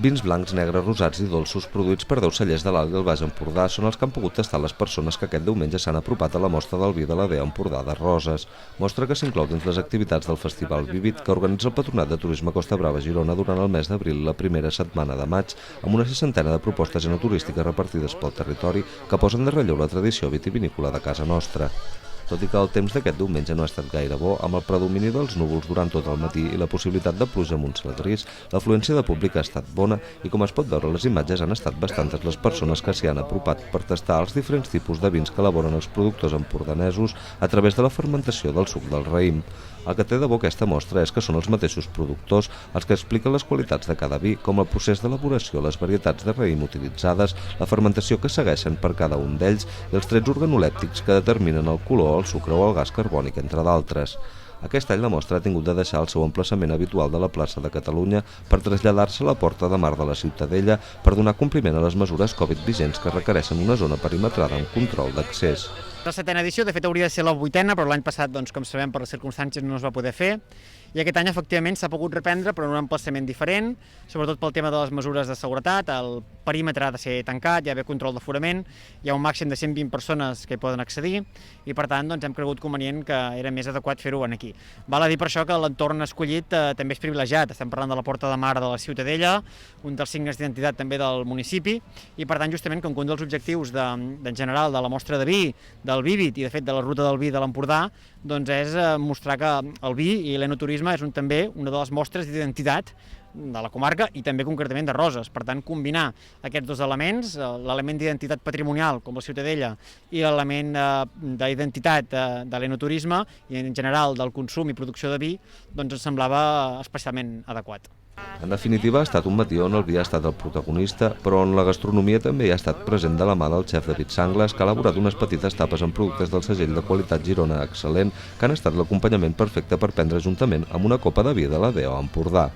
Vins blancs, negres, rosats i dolços produïts per 10 cellers de l'Alt i el Baix Empordà són els que han pogut tastar les persones que aquest diumenge s'han apropat a la mostra del vi de la DEA Empordà de Roses. Mostra que s'inclou dins les activitats del Festival Vivit que organitza el Patronat de Turisme Costa Brava Girona durant el mes d'abril i la primera setmana de maig, amb una 60 de propostes enoturístiques repartides pel territori que posen de relleu la tradició vitivinícola de casa nostra. Tot i que el temps d'aquest diumenge no ha estat gaire bo, amb el predomini dels núvols durant tot el matí i la possibilitat de pluja amb un cel gris, l'afluència de públic ha estat bona i, com es pot veure a les imatges, han estat bastantes les persones que s'hi han apropat per tastar els diferents tipus de vins que elaboren els productors empordanesos a través de la fermentació del suc del raïm. El que té de bo aquesta mostra és que són els mateixos productors els que expliquen les qualitats de cada vi, com el procés d'elaboració, les varietats de raïm utilitzades, la fermentació que segueixen per cada un d'ells i els trets organolèptics que determinen el color, el sucre o el gas carbònic, entre d'altres. Aquest any la mostra ha tingut de deixar el seu emplaçament habitual de la plaça de Catalunya per traslladar-se a la Porta de Mar de la Ciutadella per donar compliment a les mesures Covid vigents que requereixen una zona perimetrada amb control d'accés. La 7a edició, de fet, hauria de ser la 8a, però l'any passat, com sabem, per les circumstàncies no es va poder fer. I aquest any, efectivament, s'ha pogut reprendre, però en un emplaçament diferent, sobretot pel tema de les mesures de seguretat. El perímetre ha de ser tancat, hi ha d'haver control d'aforament, hi ha un màxim de 120 persones que hi poden accedir i, per tant, hem cregut convenient que era més adequat fer-ho aquí. Val a dir per això que l'entorn escollit també és privilegiat. Estem parlant de la Porta de Mar de la Ciutadella, un dels signes d'identitat també del municipi, i, per tant, justament, com que un dels objectius en general de la mostra de vi, del Vivit i, de fet, de la ruta del vi de l'Empordà, és mostrar que el vi i l'enoturisme és també una de les mostres d'identitat de la comarca i també concretament de Roses. Per tant, combinar aquests dos elements, l'element d'identitat patrimonial com la Ciutadella i l'element d'identitat de l'enoturisme i en general del consum i producció de vi, ens semblava especialment adequat. En definitiva, ha estat un matí on el vi ha estat el protagonista, però on la gastronomia també hi ha estat present de la mà del xef David Sanglas, que ha elaborat unes petites tapes amb productes del segell de qualitat Girona Excel·lent, que han estat l'acompanyament perfecte per prendre juntament amb una copa de vi de la DEA Empordà.